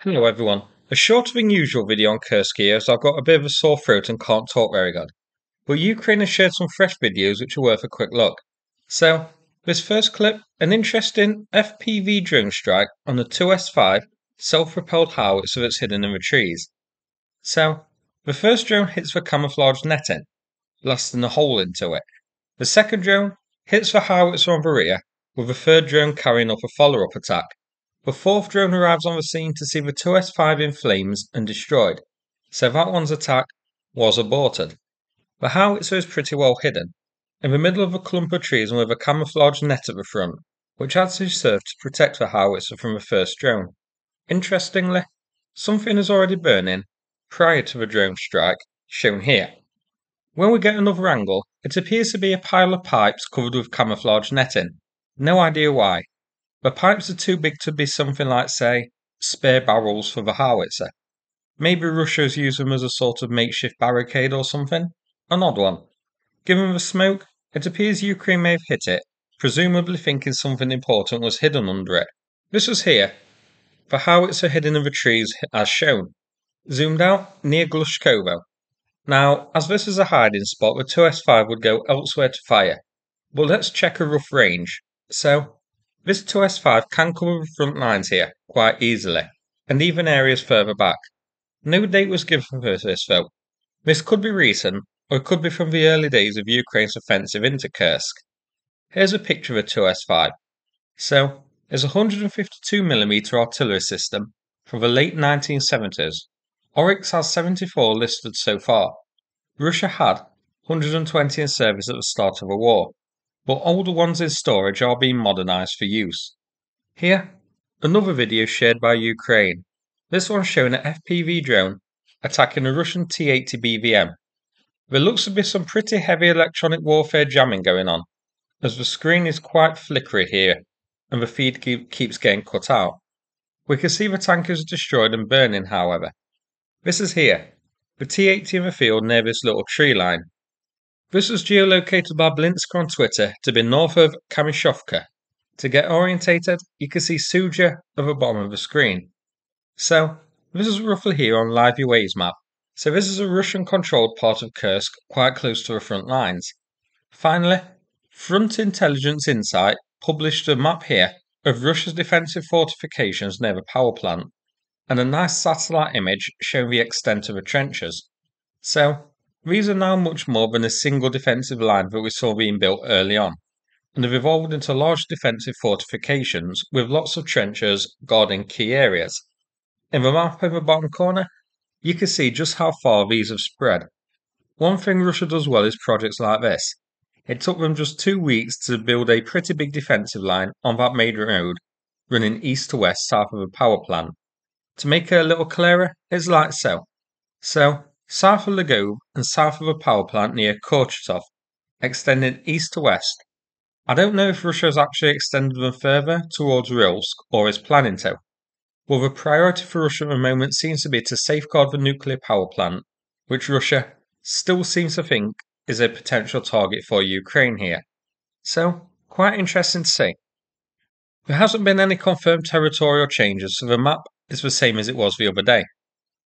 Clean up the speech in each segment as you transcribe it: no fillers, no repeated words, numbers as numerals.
Hello everyone. A shorter than usual video on Kursk here as I've got a bit of a sore throat and can't talk very good. But Ukraine has shared some fresh videos which are worth a quick look. So, this first clip, an interesting FPV drone strike on the 2S5 Self-Propelled Howitzer that's hidden in the trees. So, the first drone hits the camouflage netting, blasting a hole into it. The second drone hits the howitzer on the rear, with the third drone carrying up a follow-up attack. The fourth drone arrives on the scene to see the 2S5 in flames and destroyed, so that one's attack was aborted. The howitzer is pretty well hidden, in the middle of a clump of trees and with a camouflage net at the front, which actually served to protect the howitzer from the first drone. Interestingly, something is already burning prior to the drone strike, shown here. When we get another angle, it appears to be a pile of pipes covered with camouflage netting. No idea why. The pipes are too big to be something like, say, spare barrels for the howitzer. Maybe Russia has used them as a sort of makeshift barricade or something? An odd one. Given the smoke, it appears Ukraine may have hit it, presumably thinking something important was hidden under it. This was here, the howitzer hidden in the trees as shown. Zoomed out, near Glushkovo. Now, as this is a hiding spot, the 2S5 would go elsewhere to fire. But let's check a rough range. So, this 2S5 can cover the front lines here, quite easily, and even areas further back. No date was given for this though. This could be recent, or it could be from the early days of Ukraine's offensive into Kursk. Here's a picture of a 2S5. So, it's a 152mm artillery system from the late 1970s. Oryx has 74 listed so far. Russia had 120 in service at the start of the war, but older ones in storage are being modernised for use. Here, another video shared by Ukraine. This one showing an FPV drone attacking a Russian T-80 BVM. There looks to be some pretty heavy electronic warfare jamming going on, as the screen is quite flickery here, and the feed keeps getting cut out. We can see the tank is destroyed and burning, however. This is here, the T-80 in the field near this little tree line. This was geolocated by Blinska on Twitter to be north of Kamyshovka. To get orientated, you can see Suja at the bottom of the screen. So, this is roughly here on Live UA's map. So this is a Russian-controlled part of Kursk, quite close to the front lines. Finally, Front Intelligence Insight published a map here of Russia's defensive fortifications near the power plant, and a nice satellite image showing the extent of the trenches. So, these are now much more than a single defensive line that we saw being built early on, and have evolved into large defensive fortifications with lots of trenches guarding key areas. In the map in the bottom corner, you can see just how far these have spread. One thing Russia does well is projects like this. It took them just 2 weeks to build a pretty big defensive line on that main road, running east to west south of the power plant. To make it a little clearer, it's like so. So, south of Lgov and south of a power plant near Kursk, extending east to west. I don't know if Russia has actually extended them further towards Rilsk or is planning to. Well, the priority for Russia at the moment seems to be to safeguard the nuclear power plant, which Russia still seems to think is a potential target for Ukraine here. So, quite interesting to see. There hasn't been any confirmed territorial changes, so the map is the same as it was the other day.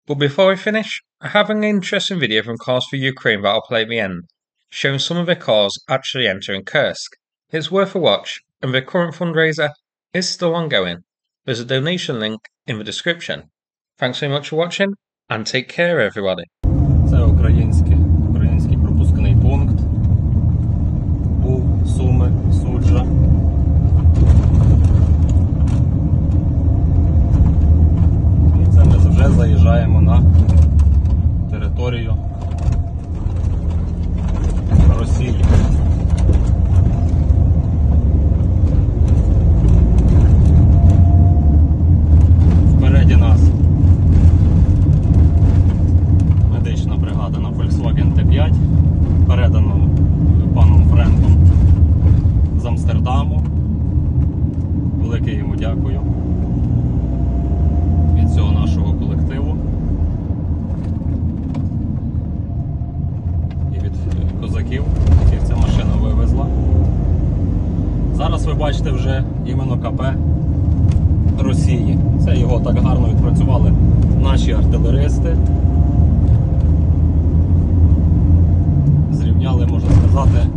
But before we finish, I have an interesting video from Cars for Ukraine that I'll play at the end, showing some of their cars actually entering Kursk. It's worth a watch, and their current fundraiser is still ongoing. There's a donation link in the description. Thanks very much for watching, and take care everybody. Це український пропускний пункт у Суми, Суджа. І це ми вже заїжджаємо на територію Росії. Впереді нас медична бригада на Volkswagen T5, передано паном Френком з Амстердаму. Велике йому дякую від цього нашого колективу і від козаків, яких ця машина вивезла. Зараз ви бачите вже іменно КП Росії. Це його так гарно відпрацювали наші артилеристи. Зрівняли, можна сказати,